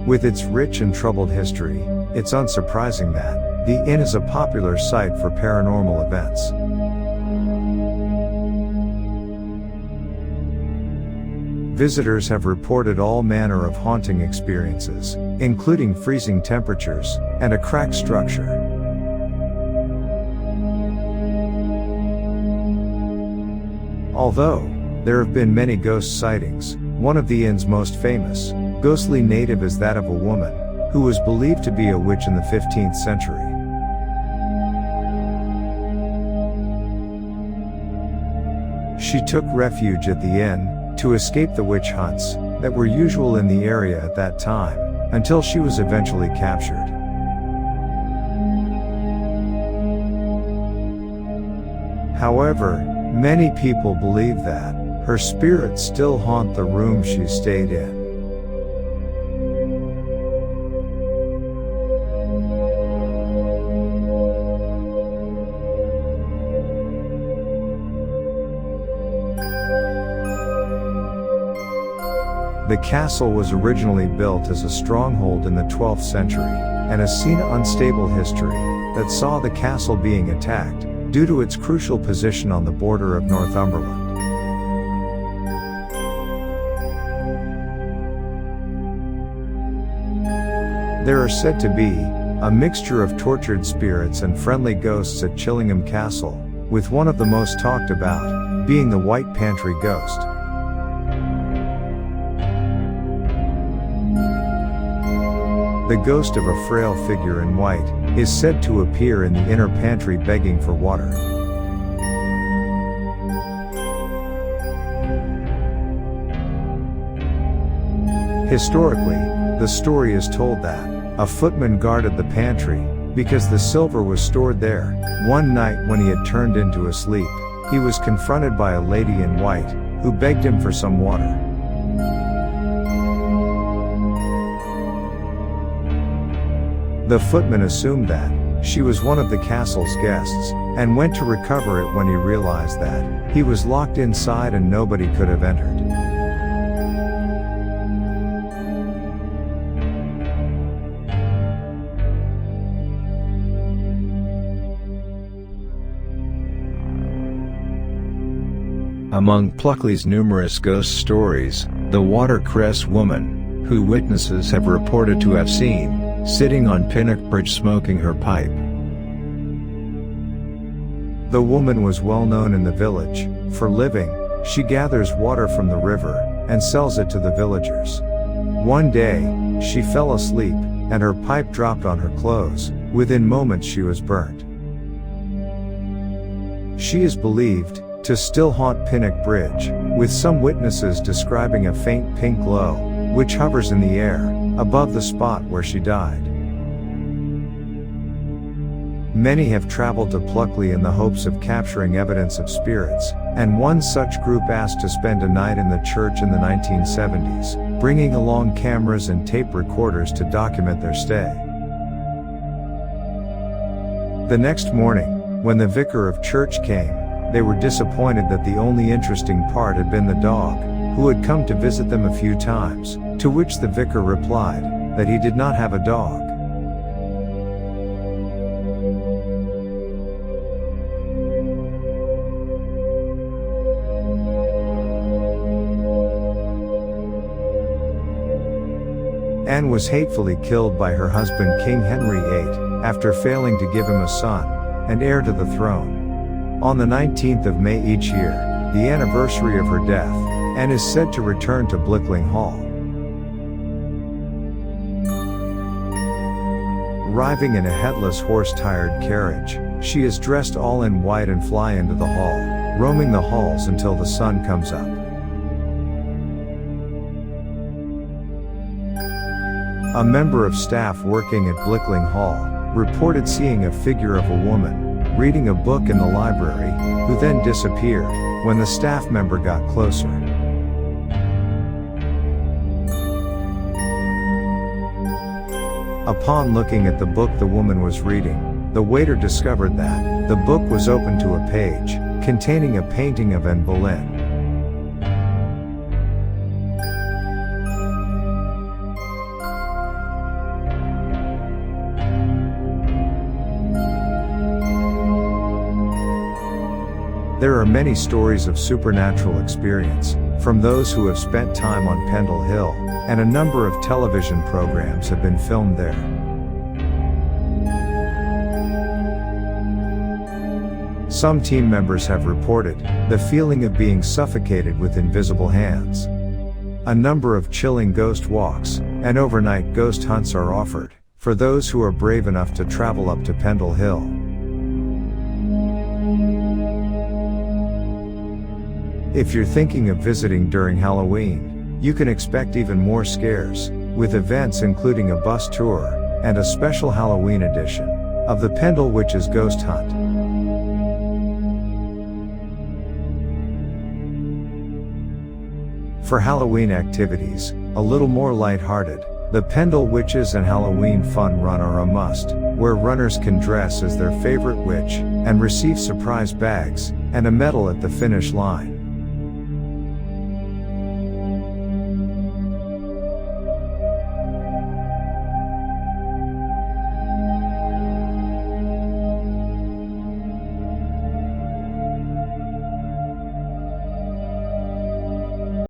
With its rich and troubled history, it's unsurprising that the inn is a popular site for paranormal events. Visitors have reported all manner of haunting experiences, including freezing temperatures and a cracked structure. Although there have been many ghost sightings, one of the inn's most famous, ghostly native is that of a woman who was believed to be a witch in the 15th century. She took refuge at the inn to escape the witch hunts that were usual in the area at that time, until she was eventually captured. However, many people believe that her spirits still haunt the room she stayed in. The castle was originally built as a stronghold in the 12th century, and has seen unstable history that saw the castle being attacked due to its crucial position on the border of Northumberland. There are said to be a mixture of tortured spirits and friendly ghosts at Chillingham Castle, with one of the most talked about being the White Pantry Ghost. The ghost of a frail figure in white is said to appear in the inner pantry begging for water. Historically, the story is told that a footman guarded the pantry because the silver was stored there. One night when he had turned into a sleep, he was confronted by a lady in white who begged him for some water. The footman assumed that she was one of the castle's guests, and went to recover it when he realized that he was locked inside and nobody could have entered. Among Pluckley's numerous ghost stories, the watercress woman, who witnesses have reported to have seen, sitting on Pinnock Bridge smoking her pipe. The woman was well known in the village. For living, she gathers water from the river and sells it to the villagers. One day, she fell asleep, and her pipe dropped on her clothes. Within moments she was burnt. She is believed to still haunt Pinnock Bridge, with some witnesses describing a faint pink glow, which hovers in the air above the spot where she died. Many have traveled to Pluckley in the hopes of capturing evidence of spirits, and one such group asked to spend a night in the church in the 1970s, bringing along cameras and tape recorders to document their stay. The next morning, when the vicar of church came, they were disappointed that the only interesting part had been the dog, who had come to visit them a few times, to which the vicar replied that he did not have a dog. Anne was hatefully killed by her husband King Henry VIII, after failing to give him a son and heir to the throne. On the 19th of May each year, the anniversary of her death, Anne is said to return to Blickling Hall. Arriving in a headless horse-tired carriage, she is dressed all in white and fly into the hall, roaming the halls until the sun comes up. A member of staff working at Blickling Hall reported seeing a figure of a woman reading a book in the library, who then disappeared when the staff member got closer. Upon looking at the book the woman was reading, the waiter discovered that the book was open to a page containing a painting of Anne Boleyn. There are many stories of supernatural experience, from those who have spent time on Pendle Hill, and a number of television programs have been filmed there. Some team members have reported the feeling of being suffocated with invisible hands. A number of chilling ghost walks and overnight ghost hunts are offered for those who are brave enough to travel up to Pendle Hill. If you're thinking of visiting during Halloween, you can expect even more scares, with events including a bus tour and a special Halloween edition of the Pendle Witches Ghost Hunt. For Halloween activities, a little more lighthearted, the Pendle Witches and Halloween Fun Run are a must, where runners can dress as their favorite witch and receive surprise bags and a medal at the finish line.